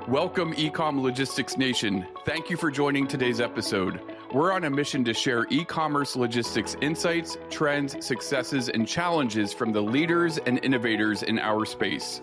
Welcome, eCom Logistics Nation. Thank you for joining today's episode. We're on a mission to share e-commerce logistics insights, trends, successes, and challenges from the leaders and innovators in our space.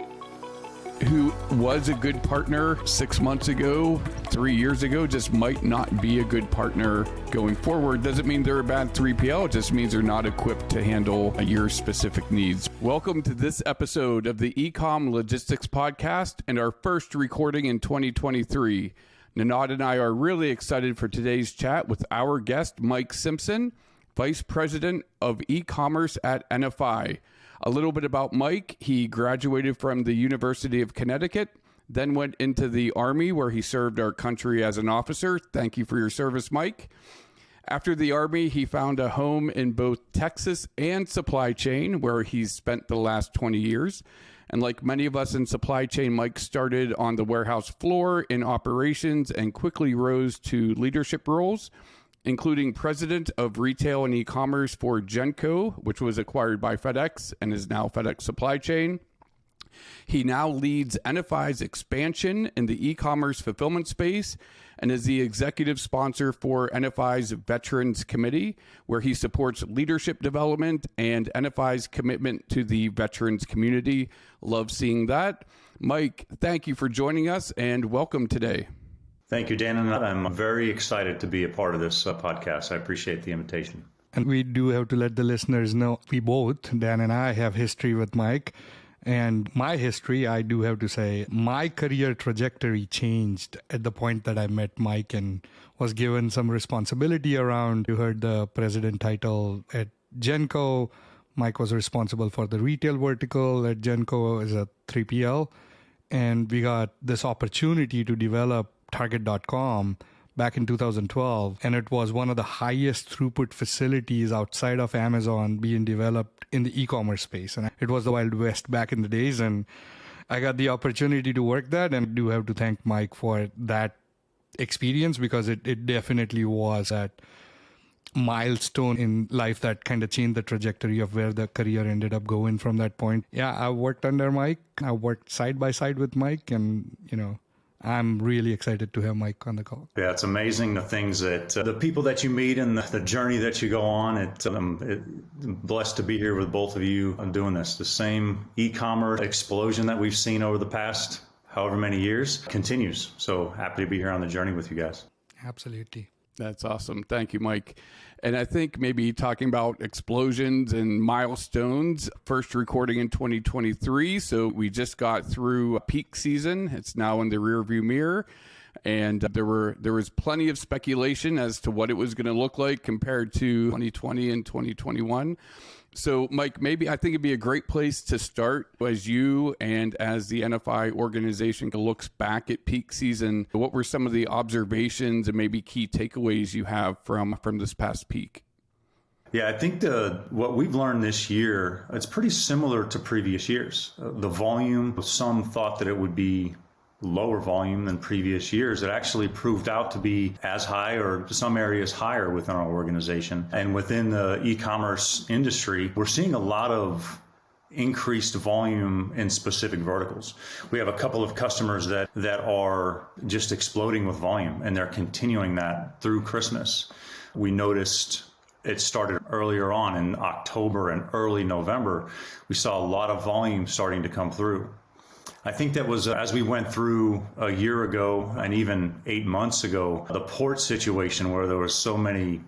Who was a good partner 6 months ago, 3 years ago, just might not be a good partner going forward. Doesn't mean they're a bad 3PL, it just means they're not equipped to handle your specific needs. Welcome to this episode of the eCom Logistics Podcast and our first recording in 2023. Nanad and I are really excited for today's chat with our guest, Mike Simpson, Vice President of eCommerce at NFI. A little bit about Mike. He graduated from the University of Connecticut, then went into the Army where he served our country as an officer. Thank you for your service, Mike. After the Army, he found a home in both Texas and supply chain, where he's spent the last 20 years. And like many of us in supply chain, Mike started on the warehouse floor in operations and quickly rose to leadership roles, including president of retail and e-commerce for Genco, which was acquired by FedEx and is now FedEx Supply Chain. He now leads NFI's expansion in the e-commerce fulfillment space and is the executive sponsor for NFI's Veterans Committee, where he supports leadership development and NFI's commitment to the veterans community. Love seeing that. Mike, thank you for joining us and welcome today. Thank you, Dan, and I'm very excited to be a part of this podcast. I appreciate the invitation. And we do have to let the listeners know, we both, Dan and I, have history with Mike. And my history, I do have to say, my career trajectory changed at the point that I met Mike and was given some responsibility around. You heard the president title at Genco. Mike was responsible for the retail vertical at Genco as a 3PL. And we got this opportunity to develop Target.com back in 2012, and it was one of the highest throughput facilities outside of Amazon being developed in the e-commerce space. And it was the Wild West back in the days, and I got the opportunity to work that, and I do have to thank Mike for that experience because it definitely was that milestone in life that kind of changed the trajectory of where the career ended up going from that point. Yeah, I worked under Mike. I worked side by side with Mike, and, I'm really excited to have Mike on the call. Yeah, it's amazing the things that the people that you meet and the journey that you go on. I'm blessed to be here with both of you on doing this. The same e-commerce explosion that we've seen over the past however many years continues. So happy to be here on the journey with you guys. Absolutely. That's awesome. Thank you, Mike. And I think maybe talking about explosions and milestones, first recording in 2023. So we just got through peak season. It's now in the rearview mirror. And there was plenty of speculation as to what it was going to look like compared to 2020 and 2021. So, Mike, maybe I think it'd be a great place to start as you and as the NFI organization looks back at peak season. What were some of the observations and maybe key takeaways you have from this past peak? Yeah, I think what we've learned this year, it's pretty similar to previous years. The volume, some thought that it would be lower volume than previous years. It actually proved out to be as high or some areas higher within our organization. And within the e-commerce industry, we're seeing a lot of increased volume in specific verticals. We have a couple of customers that are just exploding with volume, and they're continuing that through Christmas. We noticed it started earlier on in October and early November. We saw a lot of volume starting to come through. I think that was as we went through a year ago and even 8 months ago, the port situation where there was so many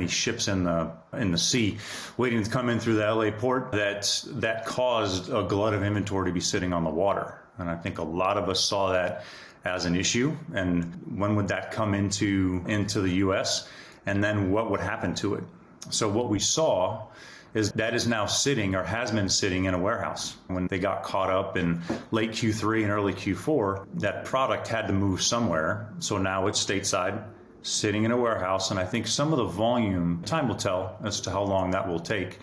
ships in the sea waiting to come in through the LA port that caused a glut of inventory to be sitting on the water. And I think a lot of us saw that as an issue. And when would that come into the US? And then what would happen to it? So what we saw is that is now sitting or has been sitting in a warehouse. When they got caught up in late Q3 and early Q4, that product had to move somewhere. So now it's stateside, sitting in a warehouse. And I think some of the volume, time will tell as to how long that will take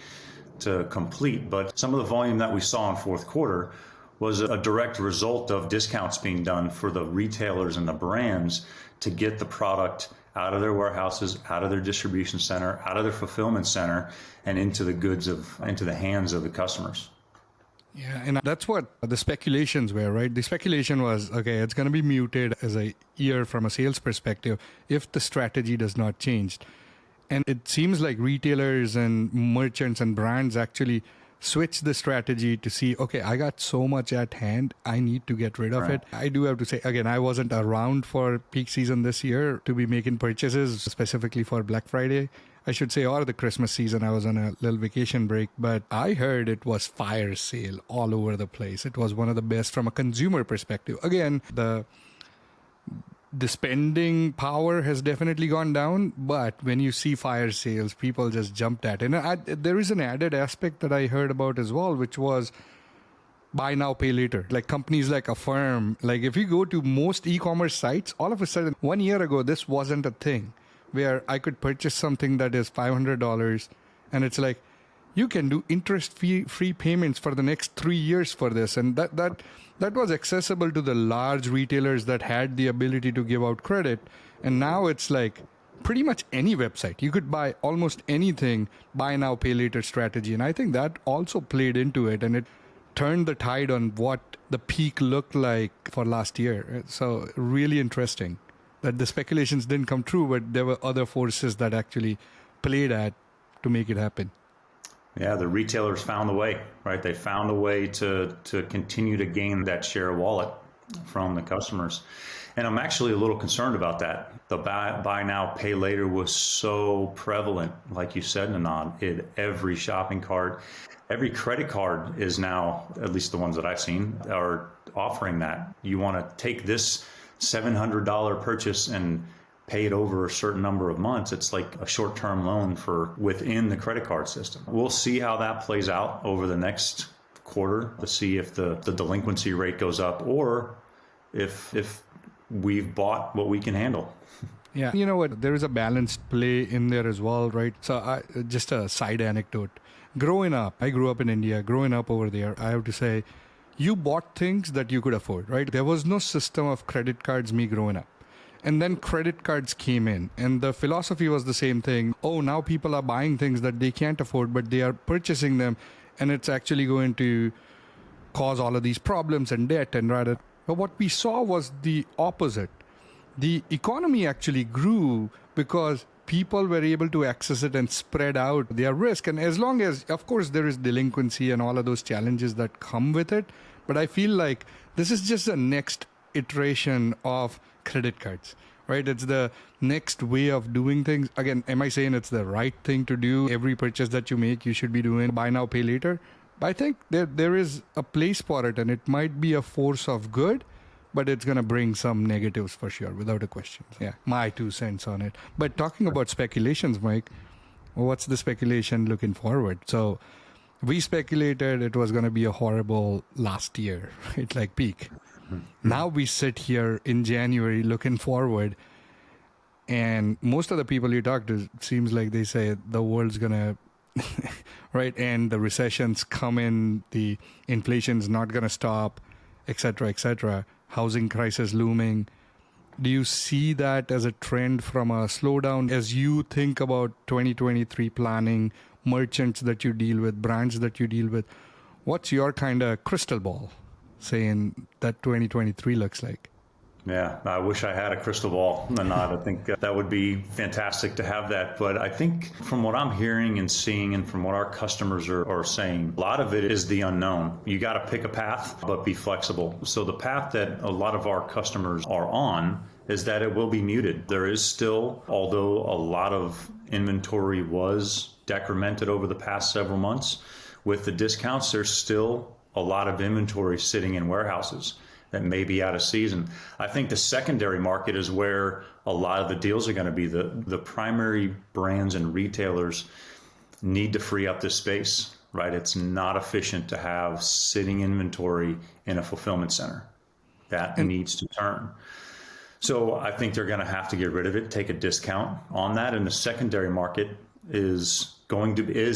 to complete. But some of the volume that we saw in fourth quarter was a direct result of discounts being done for the retailers and the brands to get the product out of their warehouses, out of their distribution center, out of their fulfillment center, and into the hands of the customers. Yeah, and that's what the speculations were, right? The speculation was, okay, it's going to be muted as a year from a sales perspective if the strategy does not change. And it seems like retailers and merchants and brands actually switch the strategy to see, okay, I got so much at hand, I need to get rid of it. I do have to say, again, I wasn't around for peak season this year to be making purchases specifically for Black Friday, I should say, or the Christmas season. I was on a little vacation break, but I heard it was fire sale all over the place. It was one of the best from a consumer perspective. Again, the spending power has definitely gone down, but when you see fire sales, people just jumped at it. And there is an added aspect that I heard about as well, which was buy now, pay later. Like companies like Affirm, like if you go to most e-commerce sites, all of a sudden, 1 year ago, this wasn't a thing where I could purchase something that is $500 and it's like, you can do interest-free payments for the next 3 years for this. And that was accessible to the large retailers that had the ability to give out credit. And now it's like pretty much any website. You could buy almost anything, buy now, pay later strategy. And I think that also played into it. And it turned the tide on what the peak looked like for last year. So really interesting that the speculations didn't come true, but there were other forces that actually played at to make it happen. Yeah, the retailers found a way, right? They found a way to continue to gain that share of wallet from the customers. And I'm actually a little concerned about that. The buy now, pay later was so prevalent, like you said, Anand, in every shopping cart. Every credit card is now, at least the ones that I've seen, are offering that. You want to take this $700 purchase and pay it over a certain number of months. It's like a short-term loan for within the credit card system. We'll see how that plays out over the next quarter to see if the delinquency rate goes up or if we've bought what we can handle. Yeah. You know what? There is a balanced play in there as well, right? So just a side anecdote. Growing up, I grew up in India. Growing up over there, I have to say, you bought things that you could afford, right? There was no system of credit cards me growing up. And then credit cards came in and the philosophy was the same thing. Oh, now people are buying things that they can't afford, but they are purchasing them. And it's actually going to cause all of these problems and debt and rather. But what we saw was the opposite. The economy actually grew because people were able to access it and spread out their risk. And as long as, of course, there is delinquency and all of those challenges that come with it. But I feel like this is just the next iteration of credit cards, right? It's the next way of doing things. Again, am I saying it's the right thing to do? Every purchase that you make, you should be doing buy now, pay later. But I think there is a place for it and it might be a force of good, but it's going to bring some negatives for sure, without a question. Yeah, my 2 cents on it. But talking about speculations, Mike, what's the speculation looking forward? So we speculated it was going to be a horrible last year, right? Like peak. Now we sit here in January looking forward, and most of the people you talk to, it seems like they say the world's going to, right? And the recession's coming, the inflation's not going to stop, et cetera, housing crisis looming. Do you see that as a trend from a slowdown as you think about 2023 planning, merchants that you deal with, brands that you deal with? What's your kind of crystal ball saying that 2023 looks like? Yeah, I wish I had a crystal ball, Nanad. I think that would be fantastic to have that. But I think from what I'm hearing and seeing and from what our customers are saying, a lot of it is the unknown. You got to pick a path, but be flexible. So the path that a lot of our customers are on is that it will be muted. There is still, although a lot of inventory was decremented over the past several months, with the discounts, there's still a lot of inventory sitting in warehouses that may be out of season. I think the secondary market is where a lot of the deals are going to be. The primary brands and retailers need to free up this space, right? It's not efficient to have sitting inventory in a fulfillment center. That needs to turn. So I think they're going to have to get rid of it, take a discount on that. And the secondary market is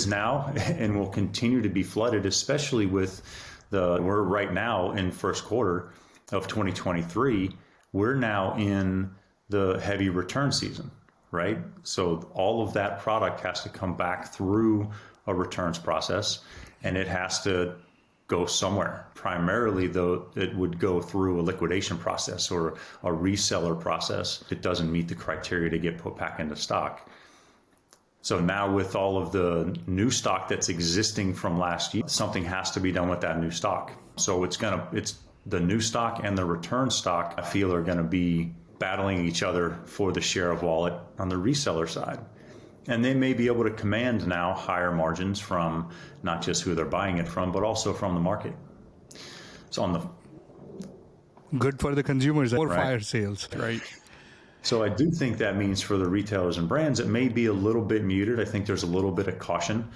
now and will continue to be flooded, especially with we're right now in first quarter of 2023. We're now in the heavy return season, right? So all of that product has to come back through a returns process, and it has to go somewhere. Primarily, though, it would go through a liquidation process or a reseller process. It doesn't meet the criteria to get put back into stock. So now with all of the new stock that's existing from last year, something has to be done with that new stock. So it's the new stock and the return stock, I feel, are going to be battling each other for the share of wallet on the reseller side. And they may be able to command now higher margins from not just who they're buying it from, but also from the market. So on the good for the consumers, more Right. fire sales. Right. So I do think that means for the retailers and brands, it may be a little bit muted. I think there's a little bit of caution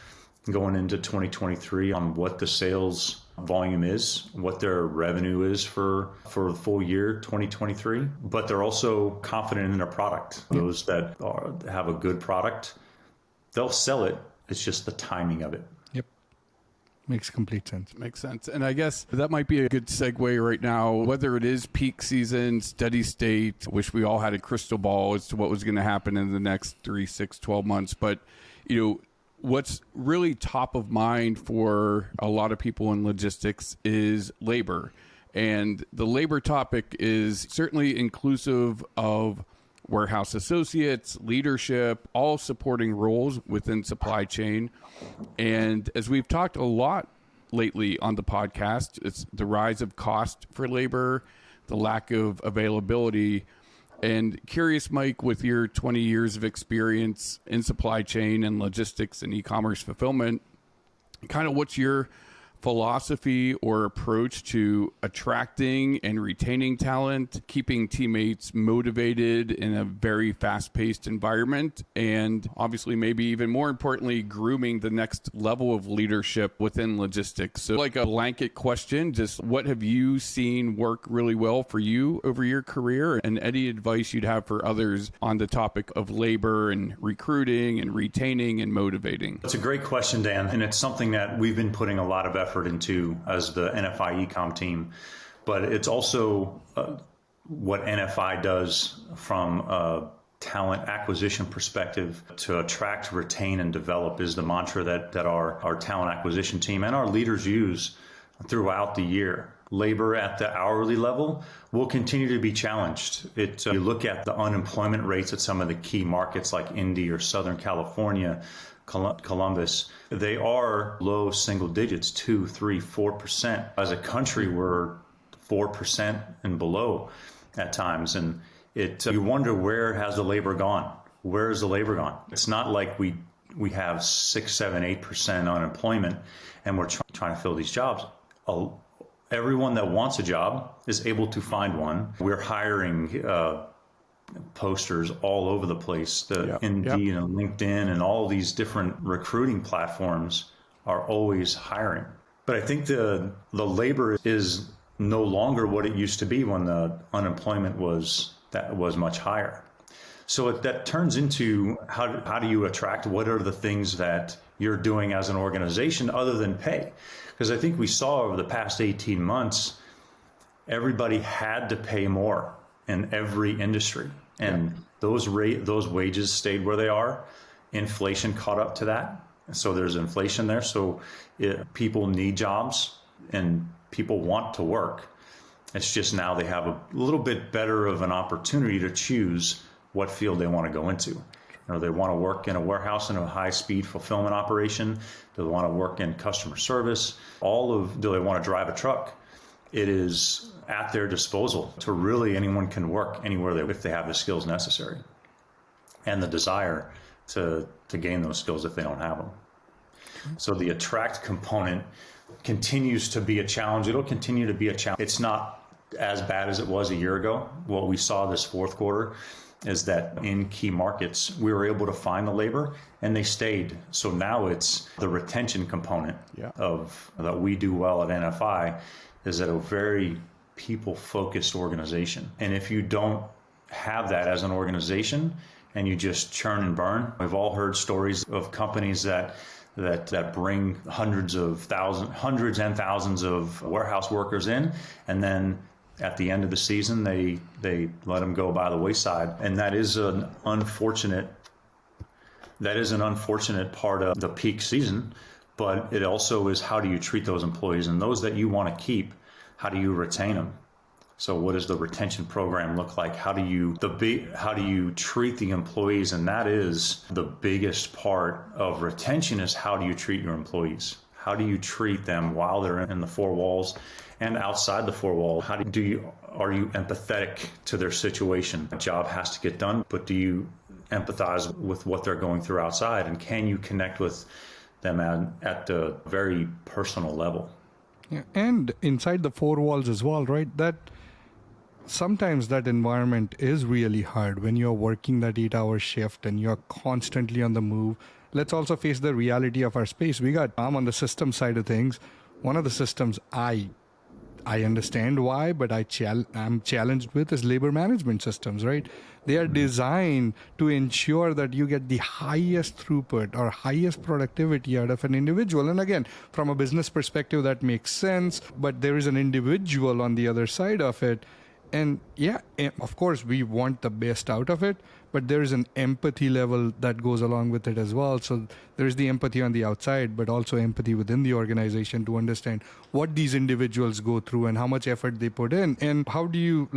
going into 2023 on what the sales volume is, what their revenue is for the full year 2023. But they're also confident in their product. Those that have a good product, they'll sell it. It's just the timing of it. Yep. Makes complete sense. Makes sense. And I guess that might be a good segue right now, whether it is peak season, steady state, wish we all had a crystal ball as to what was going to happen in the next 3, 6, 12 months. But, what's really top of mind for a lot of people in logistics is labor. And the labor topic is certainly inclusive of warehouse associates, leadership, all supporting roles within supply chain. And as we've talked a lot lately on the podcast, it's the rise of cost for labor, the lack of availability. And curious, Mike, with your 20 years of experience in supply chain and logistics and e-commerce fulfillment, kind of what's your philosophy or approach to attracting and retaining talent, keeping teammates motivated in a very fast-paced environment, and obviously maybe even more importantly, grooming the next level of leadership within logistics? So like a blanket question, just what have you seen work really well for you over your career, and any advice you'd have for others on the topic of labor and recruiting and retaining and motivating? That's a great question, Dan, and it's something that we've been putting a lot of effort into as the NFI eCom team. But it's also what NFI does from a talent acquisition perspective. To attract, retain, and develop is the mantra that our talent acquisition team and our leaders use throughout the year. Labor at the hourly level will continue to be challenged. You look at the unemployment rates at some of the key markets like Indy or Southern California, Columbus, they are low single digits, 2, 3, 4%. As a country, we're 4% and below at times. And you wonder, where has the labor gone? Where has the labor gone? It's not like we have 6, 7, 8% unemployment and we're trying to fill these jobs. Everyone that wants a job is able to find one. We're hiring posters all over the place. Indeed and LinkedIn and all these different recruiting platforms are always hiring. But I think the labor is no longer what it used to be when the unemployment was much higher. So that turns into how do you attract? What are the things that you're doing as an organization other than pay? Because I think we saw over the past 18 months, everybody had to pay more in every industry. And those wages stayed where they are. Inflation caught up to that. So there's inflation there. So people need jobs and people want to work. It's just now they have a little bit better of an opportunity to choose what field they want to go into. They want to work in a warehouse in a high-speed fulfillment operation. Do they want to work in customer service? Do they want to drive a truck? It is at their disposal to really anyone can work anywhere if they have the skills necessary and the desire to gain those skills if they don't have them. So the attract component continues to be a challenge. It'll continue to be a challenge. It's not as bad as it was a year ago. What we saw this fourth quarter is that in key markets, we were able to find the labor and they stayed. So now it's the retention component of that we do well at NFI is that a very people-focused organization. And if you don't have that as an organization and you just churn and burn, we've all heard stories of companies that bring hundreds and thousands of warehouse workers in, and then at the end of the season, they let them go by the wayside. And that is an unfortunate part of the peak season. but it also is how do you treat those employees, and those that you want to keep, how do you retain them? So what does the retention program look like? How do you treat the employees? And that is the biggest part of retention, is how do you treat your employees? How do you treat them while they're in the four walls and outside the four walls? Are you empathetic to their situation? A job has to get done, but do you empathize with what they're going through outside? And can you connect with them at a very personal level? Yeah, and inside the four walls as well, right? That sometimes that environment is really hard when you're working that 8-hour shift and you're constantly on the move. Let's also face the reality of our space. I'm on the system side of things. One of the systems I understand why, but I'm challenged with is labor management systems, right? They are designed to ensure that you get the highest throughput or highest productivity out of an individual. And again, from a business perspective, that makes sense, but there is an individual on the other side of it. And yeah, of course, we want the best out of it, but there is an empathy level that goes along with it as well. So there is the empathy on the outside, but also empathy within the organization to understand what these individuals go through and how much effort they put in. And how do you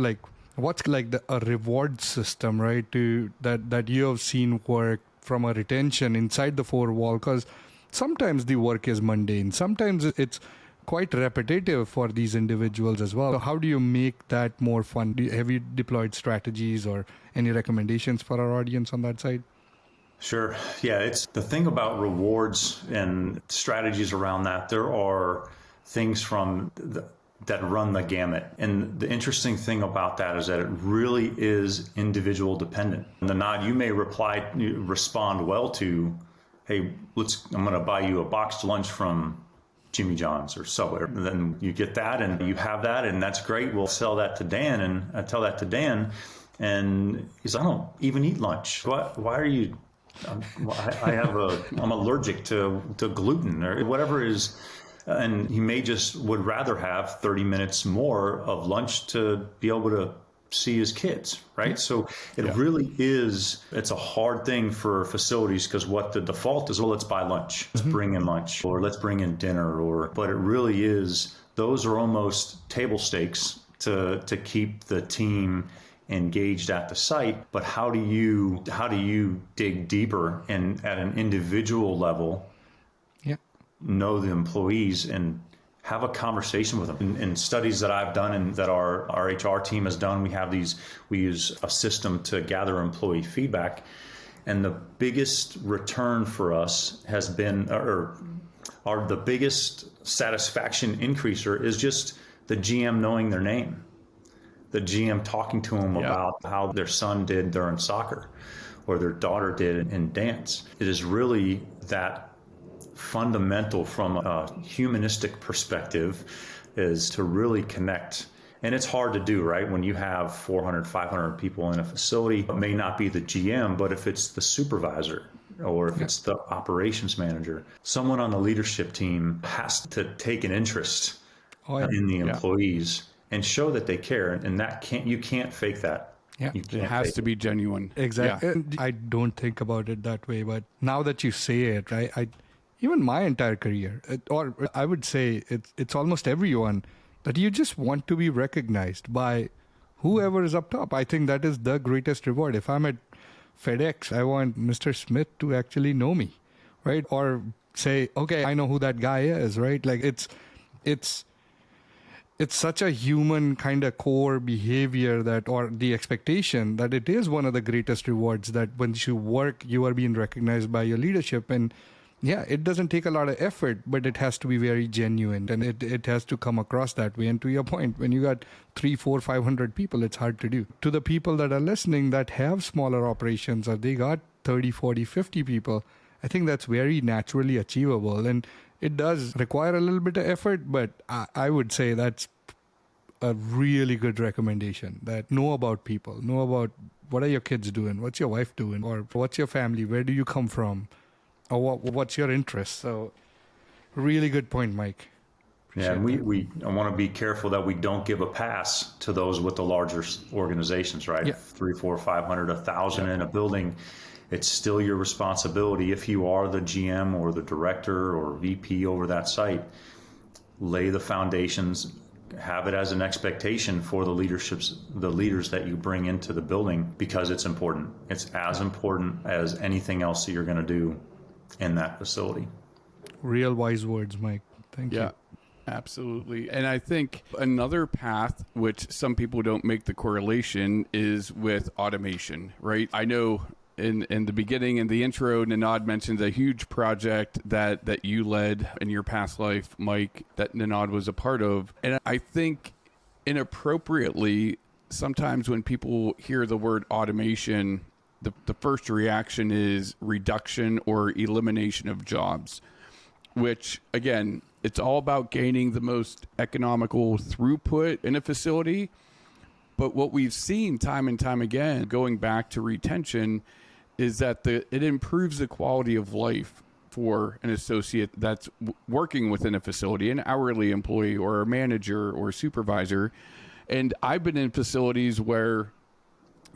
what's a reward system, right? That you have seen work from a retention inside the four wall, because sometimes the work is mundane. Sometimes it's quite repetitive for these individuals as well. So how do you make that more fun? Have you deployed strategies or any recommendations for our audience on that side? Sure. Yeah, it's the thing about rewards and strategies around that. There are things that run the gamut. And the interesting thing about that is that it really is individual dependent. And the nod you may respond well to, hey, I'm going to buy you a boxed lunch from Jimmy John's or Subway. And then you get that and you have that, and that's great. We'll sell that to Dan. And I tell that to Dan, and he's, I don't even eat lunch. Why are you, I'm allergic to gluten or whatever it is. And he would rather have 30 minutes more of lunch to be able to see his kids, right? So it really is, it's a hard thing for facilities, because what the default is, well, let's buy lunch, let's bring in lunch, or let's bring in dinner, but it really is, those are almost table stakes to keep the team engaged at the site. But how do you dig deeper and at an individual level, know the employees and have a conversation with them? In studies that I've done and that our HR team has done, we use a system to gather employee feedback. And the biggest return for us has been, the biggest satisfaction increaser is just the GM knowing their name, the GM talking to them about how their son did during soccer or their daughter did in dance. It is really that fundamental from a humanistic perspective, is to really connect. And it's hard to do, right? When you have 400, 500 people in a facility, it may not be the GM, but if it's the supervisor or if it's the operations manager, someone on the leadership team has to take an interest in the employees and show that they care. And you can't fake that. Yeah, it has to be genuine. Exactly. Yeah. I don't think about it that way, but now that you say it, right? Even my entire career, or I would say it's almost everyone, that you just want to be recognized by whoever is up top. I think that is the greatest reward. If I'm at FedEx, I want Mr. Smith to actually know me, right? Or say, okay, I know who that guy is, right? Like it's such a human kind of core behavior or the expectation that it is one of the greatest rewards, that when you work, you are being recognized by your leadership. And yeah, it doesn't take a lot of effort, but it has to be very genuine, and it has to come across that way. And to your point, when you got 300, 400, 500 people, it's hard to do. To the people that are listening that have smaller operations, or they got 30, 40, 50 people, I think that's very naturally achievable. And it does require a little bit of effort, but I would say that's a really good recommendation. That know about people, know about what are your kids doing, what's your wife doing, or what's your family, where do you come from? Or what's your interest? So really good point, Mike. Yeah, and I want to be careful that we don't give a pass to those with the larger organizations, right? 300, 400, 500, 1,000 in a building. It's still your responsibility, if you are the GM or the director or VP over that site, lay the foundations, have it as an expectation for the leaders that you bring into the building, because it's important. It's as important as anything else that you're going to do in that facility. Real wise words, Mike. Thank you. Yeah, absolutely. And I think another path, which some people don't make the correlation, is with automation, right? I know in the beginning, in the intro, Ninad mentioned a huge project that you led in your past life, Mike, that Ninad was a part of. And I think inappropriately, sometimes when people hear the word automation, the first reaction is reduction or elimination of jobs, which, again, it's all about gaining the most economical throughput in a facility. But what we've seen time and time again, going back to retention, is that it improves the quality of life for an associate that's working within a facility, an hourly employee or a manager or a supervisor. And I've been in facilities where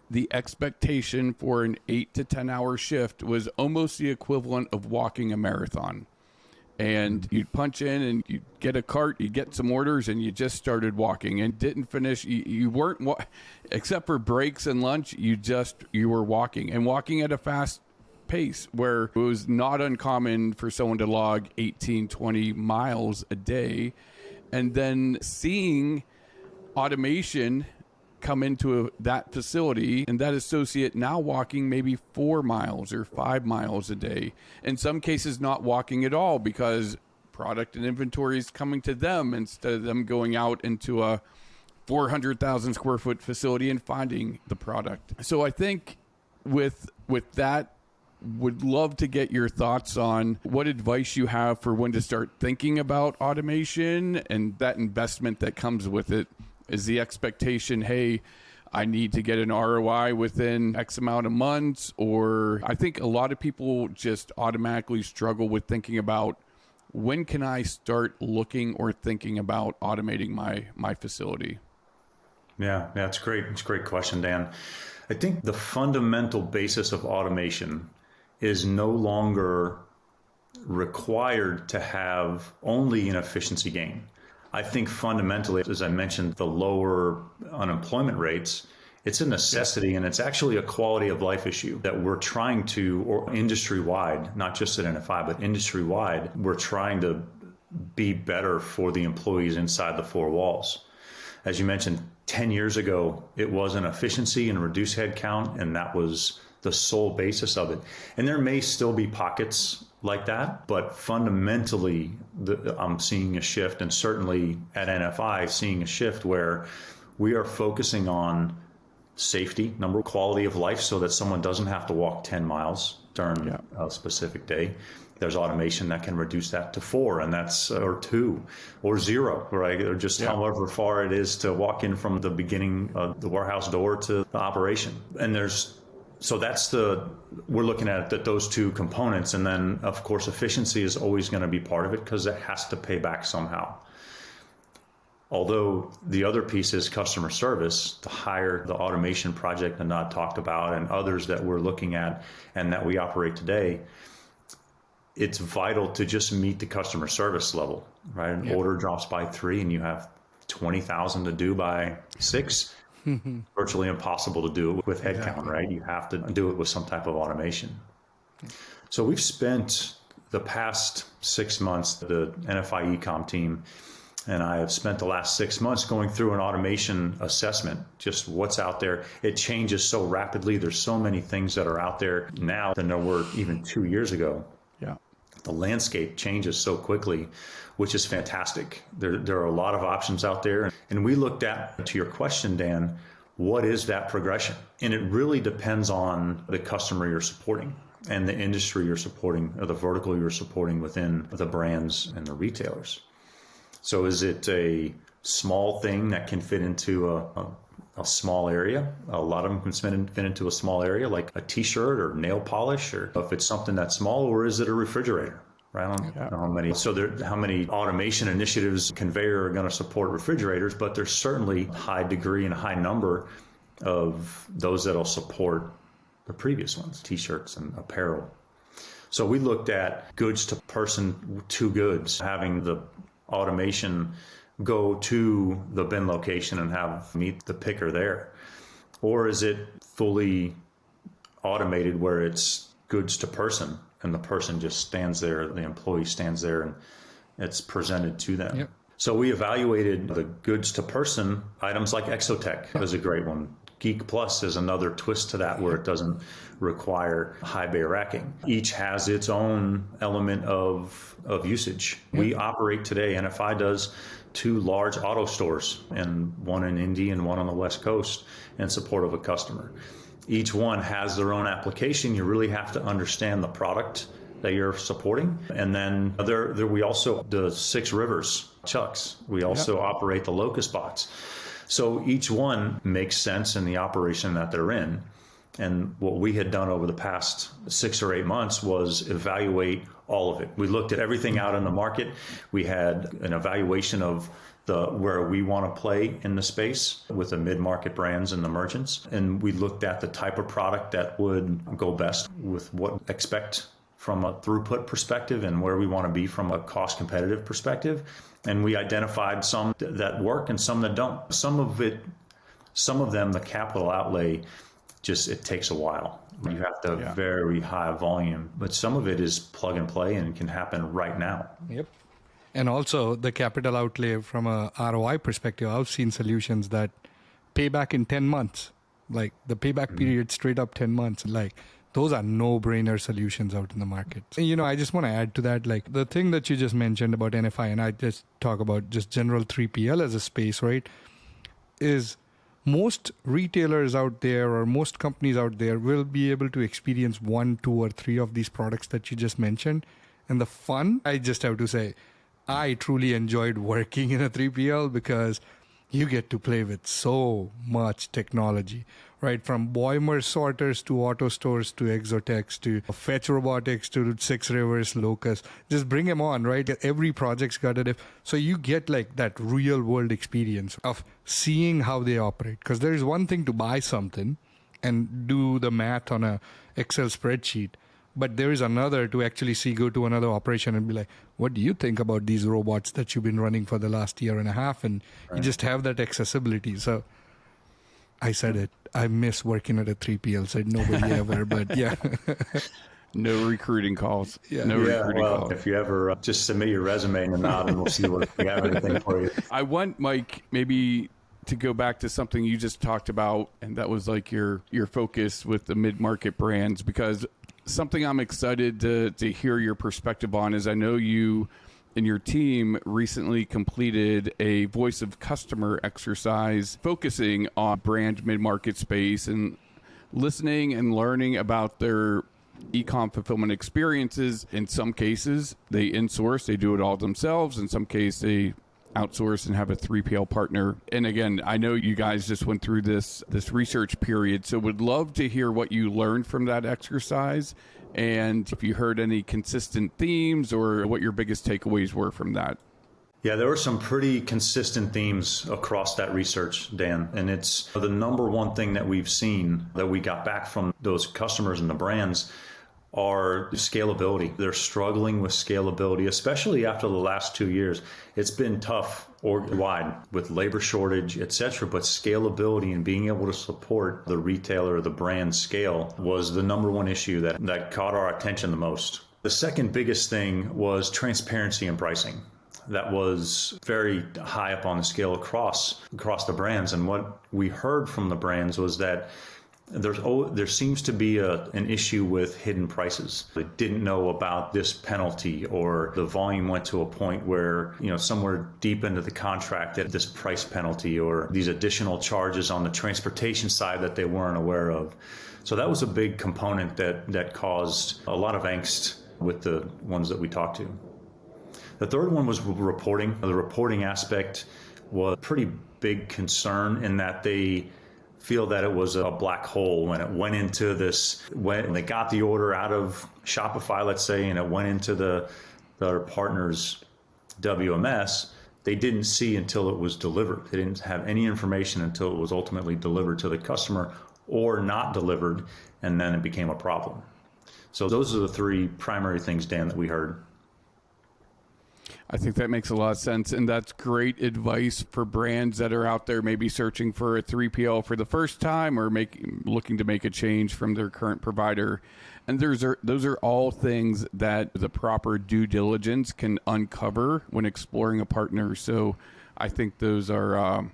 the expectation for an 8 to 10 hour shift was almost the equivalent of walking a marathon. And you'd punch in and you'd get a cart, you'd get some orders, and you just started walking and didn't finish. You weren't, except for breaks and lunch, you were walking and walking at a fast pace, where it was not uncommon for someone to log 18, 20 miles a day. And then seeing automation come into that facility, and that associate now walking maybe 4 miles or 5 miles a day. In some cases, not walking at all, because product and inventory is coming to them instead of them going out into a 400,000 square foot facility and finding the product. So I think with that, would love to get your thoughts on what advice you have for when to start thinking about automation and that investment that comes with it. Is the expectation, hey, I need to get an ROI within X amount of months? Or I think a lot of people just automatically struggle with thinking about, when can I start looking or thinking about automating my facility? Yeah, it's great. It's a great question, Dan. I think the fundamental basis of automation is no longer required to have only an efficiency gain. I think fundamentally, as I mentioned, the lower unemployment rates, it's a necessity, and it's actually a quality of life issue that we're trying to, or industry-wide, not just at NFI, but industry-wide, we're trying to be better for the employees inside the four walls. As you mentioned, 10 years ago, it was an efficiency and reduce headcount, and that was the sole basis of it. And there may still be pockets like that, but fundamentally, I'm seeing a shift, and certainly at NFI, seeing a shift where we are focusing on safety, quality of life, so that someone doesn't have to walk 10 miles during a specific day. There's automation that can reduce that to 4, and that's or 2 or 0, right? Or just however far it is to walk in from the beginning of the warehouse door to the operation. And we're looking at those two components. And then, of course, efficiency is always going to be part of it, because it has to pay back somehow. Although the other piece is customer service, to hire the automation project that Nod talked about, and others that we're looking at and that we operate today, it's vital to just meet the customer service level, right? An order drops by 3 and you have 20,000 to do by 6. Virtually impossible to do it with headcount, right? You have to do it with some type of automation. So we've spent the past 6 months, the NFI eCom team and I have spent the last 6 months going through an automation assessment, just what's out there. It changes so rapidly. There's so many things that are out there now than there were even 2 years ago. The landscape changes so quickly, which is fantastic. There are a lot of options out there. And we looked at, to your question, Dan, what is that progression? And it really depends on the customer you're supporting and the industry you're supporting, or the vertical you're supporting within the brands and the retailers. So is it a small thing that can fit into a small area? A lot of them can fit into a small area, like a t-shirt or nail polish, or if it's something that's small, or is it a refrigerator? Right? I don't know how many automation initiatives, conveyor are going to support refrigerators, but there's certainly a high degree and a high number of those that'll support the previous ones, t-shirts and apparel. So we looked at goods to person to goods, having the automation go to the bin location and have meet the picker there. Or is it fully automated where it's goods to person and the person just stands there, the employee stands there and it's presented to them? Yep. So we evaluated the goods to person items like Exotech is a great one. Geek Plus is another twist to that where it doesn't require high bay racking. Each has its own element of usage. We operate today, NFI does 2 large auto stores, and one in Indy and one on the West Coast in support of a customer. Each one has their own application. You really have to understand the product that you're supporting. And then we also, the 6 Rivers Chucks, we also operate the Locust Bots. So each one makes sense in the operation that they're in. And what we had done over the past 6 or 8 months was evaluate all of it. We looked at everything out in the market. We had an evaluation of where we want to play in the space with the mid-market brands and the merchants. And we looked at the type of product that would go best with what we expect from a throughput perspective and where we want to be from a cost competitive perspective. And we identified some that work and some that don't. Some of them, the capital outlay, it takes a while. You have to have very high volume, but some of it is plug and play and can happen right now. Yep. And also the capital outlay from a ROI perspective, I've seen solutions that pay back in 10 months, like the payback period straight up 10 months. Like those are no-brainer solutions out in the market. And, I just want to add to that, like the thing that you just mentioned about NFI, and I just talk about just general 3PL as a space, right, is most retailers out there or most companies out there will be able to experience 1, 2, or 3 of these products that you just mentioned. And the fun, I just have to say, I truly enjoyed working in a 3PL because you get to play with so much technology, right? From Boimer sorters to auto stores to Exotechs to Fetch Robotics to 6 Rivers, Locust. Just bring them on, right? Every project's got a so you get like that real world experience of seeing how they operate. Because there is one thing to buy something and do the math on a Excel spreadsheet. But there is another to actually go to another operation and be like, what do you think about these robots that you've been running for the last year and a half? And you just have that accessibility. So I said it. I miss working at a 3PL. Said nobody ever, but yeah. No recruiting calls. Yeah. Calls. If you ever just submit your resume in the nod and we'll see if we have anything for you. I want, Mike, maybe to go back to something you just talked about, and that was like your focus with the mid-market brands, because something I'm excited to hear your perspective on is I know you and your team recently completed a voice of customer exercise focusing on brand mid-market space and listening and learning about their eCom fulfillment experiences. In some cases, they insource, they do it all themselves. In some cases, they outsource and have a 3PL partner. And again, I know you guys just went through this research period, so would love to hear what you learned from that exercise and if you heard any consistent themes or what your biggest takeaways were from that. Yeah, there were some pretty consistent themes across that research, Dan. And it's the number one thing that we've seen that we got back from those customers and the brands are scalability. They're struggling with scalability, especially after the last 2 years. It's been tough org-wide with labor shortage, et cetera, but scalability and being able to support the retailer, the brand scale was the number one issue that caught our attention the most. The second biggest thing was transparency in pricing. That was very high up on the scale across the brands. And what we heard from the brands was that there seems to be an issue with hidden prices. They didn't know about this penalty, or the volume went to a point where, somewhere deep into the contract that this price penalty or these additional charges on the transportation side that they weren't aware of. So that was a big component that caused a lot of angst with the ones that we talked to. The third one was reporting. The reporting aspect was a pretty big concern in that they feel that it was a black hole when it went into when they got the order out of Shopify, let's say, and it went into their partner's WMS, they didn't see until it was delivered. They didn't have any information until it was ultimately delivered to the customer, or not delivered, and then it became a problem. So those are the three primary things, Dan, that we heard. I think that makes a lot of sense, and that's great advice for brands that are out there maybe searching for a 3PL for the first time or looking to make a change from their current provider. And those are all things that the proper due diligence can uncover when exploring a partner. So I think those are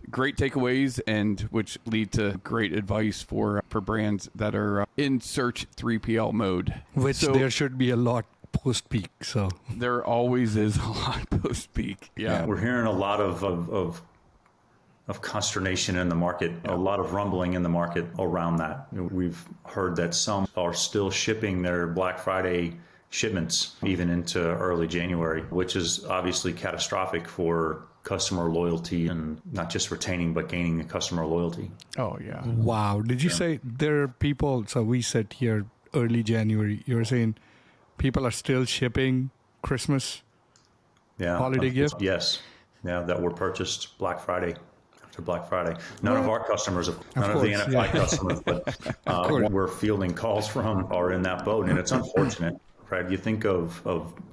great takeaways, and which lead to great advice for brands that are in search 3PL mode. Which there should be a lot post-peak. So there always is a lot post-peak. Yeah. We're hearing a lot of consternation in the market, a lot of rumbling in the market around that. We've heard that some are still shipping their Black Friday shipments even into early January, which is obviously catastrophic for customer loyalty, and not just retaining, but gaining the customer loyalty. Oh, yeah. Wow. Did you say there are people, so we said here early January, you were saying people are still shipping Christmas holiday gifts? Yes. Yeah, that were purchased Black Friday, after Black Friday. None of our customers, none of the NFI customers, but what we're fielding calls from are in that boat. And it's unfortunate, right? You think of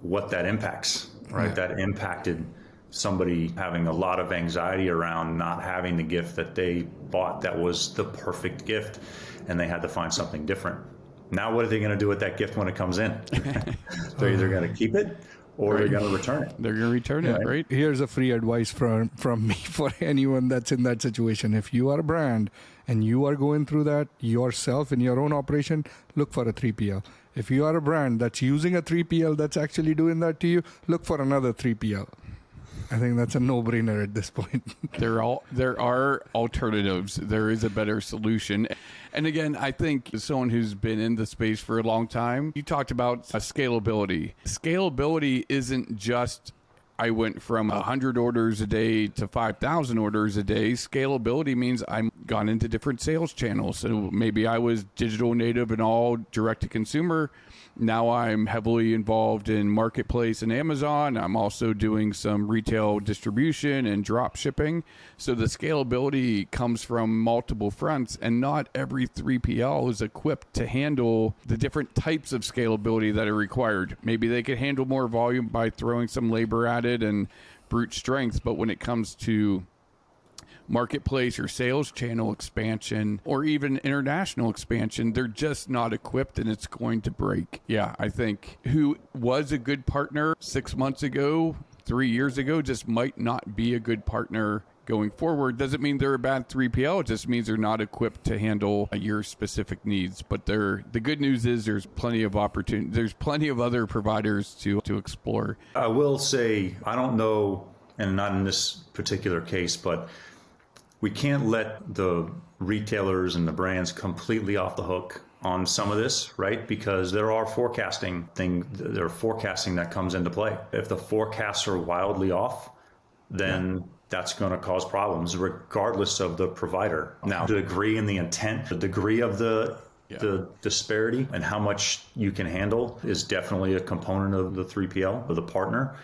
what that impacts, right? That impacted somebody having a lot of anxiety around not having the gift that they bought that was the perfect gift, and they had to find something different. Now, what are they going to do with that gift when it comes in? They're either going to keep it or they're going to return it. They're going to return it, right? Here's a free advice from me for anyone that's in that situation. If you are a brand and you are going through that yourself in your own operation, look for a 3PL. If you are a brand that's using a 3PL that's actually doing that to you, look for another 3PL. I think that's a no-brainer at this point. There are alternatives. There is a better solution. And again, I think as someone who's been in the space for a long time, you talked about scalability. Scalability isn't just I went from 100 orders a day to 5,000 orders a day. Scalability means I'm gone into different sales channels. So maybe I was digital native and all direct to consumer. Now I'm heavily involved in marketplace and Amazon. I'm also doing some retail distribution and drop shipping. So the scalability comes from multiple fronts, and not every 3PL is equipped to handle the different types of scalability that are required. Maybe they could handle more volume by throwing some labor at it and brute strength. But when it comes to marketplace or sales channel expansion or even international expansion, they're just not equipped, and it's going to break. Yeah, I think who was a good partner 6 months ago, 3 years ago, just might not be a good partner going forward. Doesn't mean they're a bad 3PL. It just means they're not equipped to handle your specific needs. But the good news is there's plenty of opportunity. There's plenty of other providers to explore. I will say, I don't know, and not in this particular case, but we can't let the retailers and the brands completely off the hook on some of this, right? Because there are forecasting that comes into play. If the forecasts are wildly off, then that's going to cause problems regardless of the provider. Now, the degree and the intent, the degree of the disparity and how much you can handle is definitely a component of the 3PL, of the partner.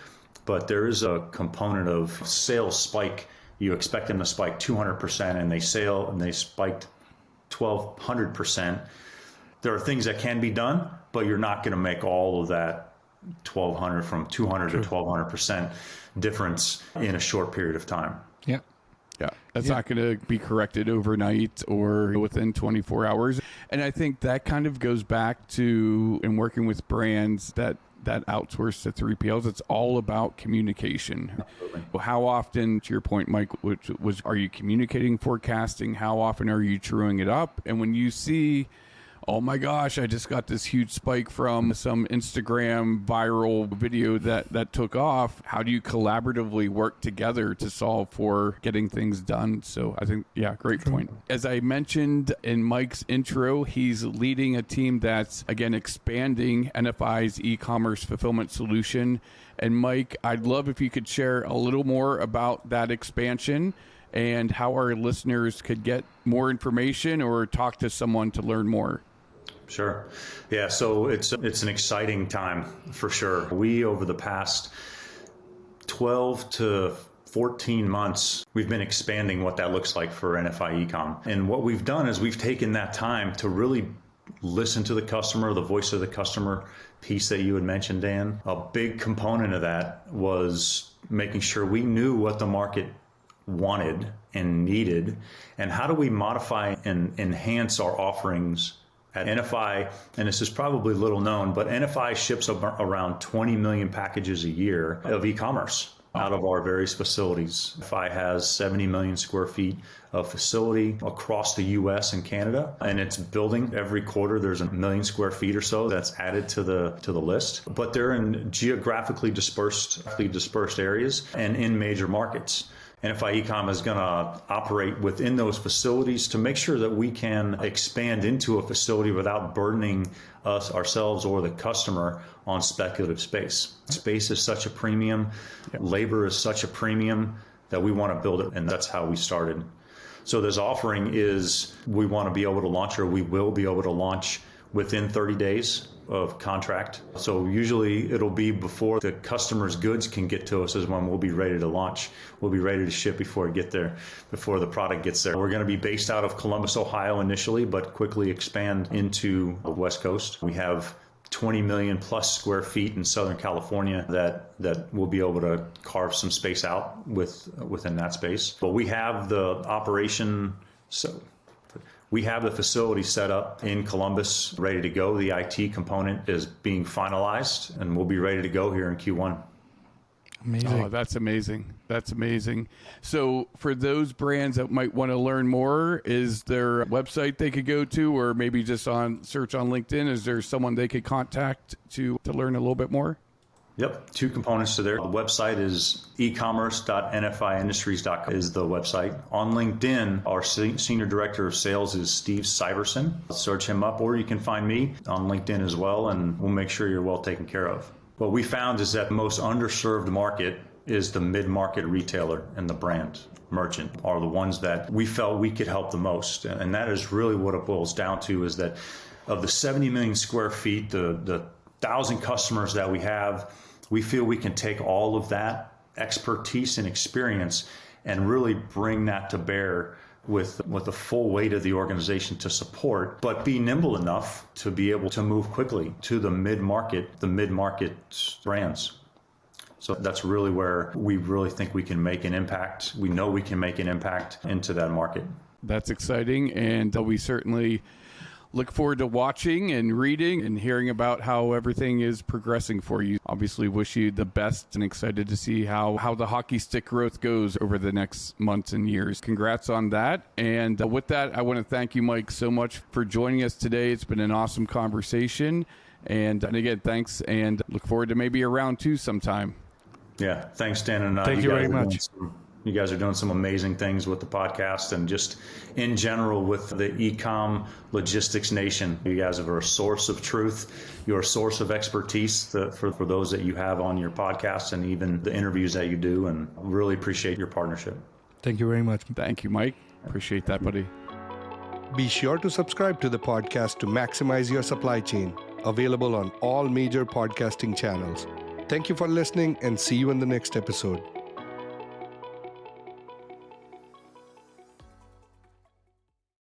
But there is a component of sales spike. You expect them to spike 200% and they spiked 1,200%. There are things that can be done, but you're not going to make all of that 1,200 from 200 to 1,200% difference in a short period of time. Yeah. Yeah, that's not going to be corrected overnight or within 24 hours. And I think that kind of goes back to in working with brands that outsource to 3PLs, it's all about communication. Absolutely. How often, to your point, Mike, which was, are you communicating forecasting? How often are you truing it up? And when you see, oh my gosh, I just got this huge spike from some Instagram viral video that took off. How do you collaboratively work together to solve for getting things done? So I think, great point. As I mentioned in Mike's intro, he's leading a team that's, again, expanding NFI's e-commerce fulfillment solution. And Mike, I'd love if you could share a little more about that expansion and how our listeners could get more information or talk to someone to learn more. Sure. Yeah, so it's an exciting time for sure. We, over the past 12 to 14 months, we've been expanding what that looks like for NFI eCom. And what we've done is we've taken that time to really listen to the customer, the voice of the customer piece that you had mentioned, Dan. A big component of that was making sure we knew what the market wanted and needed, and how do we modify and enhance our offerings at NFI. And this is probably little known, but NFI ships around 20 million packages a year of e-commerce out of our various facilities. NFI has 70 million square feet of facility across the US and Canada, and it's building every quarter. There's 1 million square feet or so that's added to the list, but they're in geographically dispersed areas and in major markets. NFI eCom is going to operate within those facilities to make sure that we can expand into a facility without burdening us, ourselves, or the customer on speculative space. Space is such a premium, labor is such a premium that we want to build it, and that's how we started. So this offering is, we want to be able to launch, or we will be able to launch within 30 days of contract. So usually it'll be before the customer's goods can get to us is when we'll be ready to launch. We'll be ready to ship before the product gets there. We're going to be based out of Columbus, Ohio initially, but quickly expand into the West Coast. We have 20 million plus square feet in Southern California that we'll be able to carve some space out within that space. But we have the operation, so we have the facility set up in Columbus, ready to go. The IT component is being finalized, and we'll be ready to go here in Q1. Amazing. Oh, that's amazing. That's amazing. So for those brands that might want to learn more, is there a website they could go to, or maybe just search on LinkedIn? Is there someone they could contact to learn a little bit more? Yep, 2 components to there. The website is ecommerce.nfiindustries.com is the website. On LinkedIn, our Senior Director of Sales is Steve Syverson. Search him up, or you can find me on LinkedIn as well, and we'll make sure you're well taken care of. What we found is that the most underserved market is the mid-market retailer, and the brand merchant are the ones that we felt we could help the most. And that is really what it boils down to, is that of the 70 million square feet, the 1,000 customers that we have, we feel we can take all of that expertise and experience and really bring that to bear with the full weight of the organization to support, but be nimble enough to be able to move quickly to the mid-market brands. So that's really where we really think we can make an impact. We know we can make an impact into that market. That's exciting, and we certainly look forward to watching and reading and hearing about how everything is progressing for you. Obviously, wish you the best, and excited to see how the hockey stick growth goes over the next months and years. Congrats on that. And with that, I want to thank you, Mike, so much for joining us today. It's been an awesome conversation. And again, thanks, and look forward to maybe a round 2 sometime. Yeah, thanks, Dan. And thank you very much. You guys are doing some amazing things with the podcast, and just in general with the eCom logistics nation. You guys are a source of truth. You're a source of expertise for those that you have on your podcast, and even the interviews that you do, and really appreciate your partnership. Thank you very much. Thank you, Mike. Appreciate that, buddy. Be sure to subscribe to the podcast to maximize your supply chain. Available on all major podcasting channels. Thank you for listening, and see you in the next episode.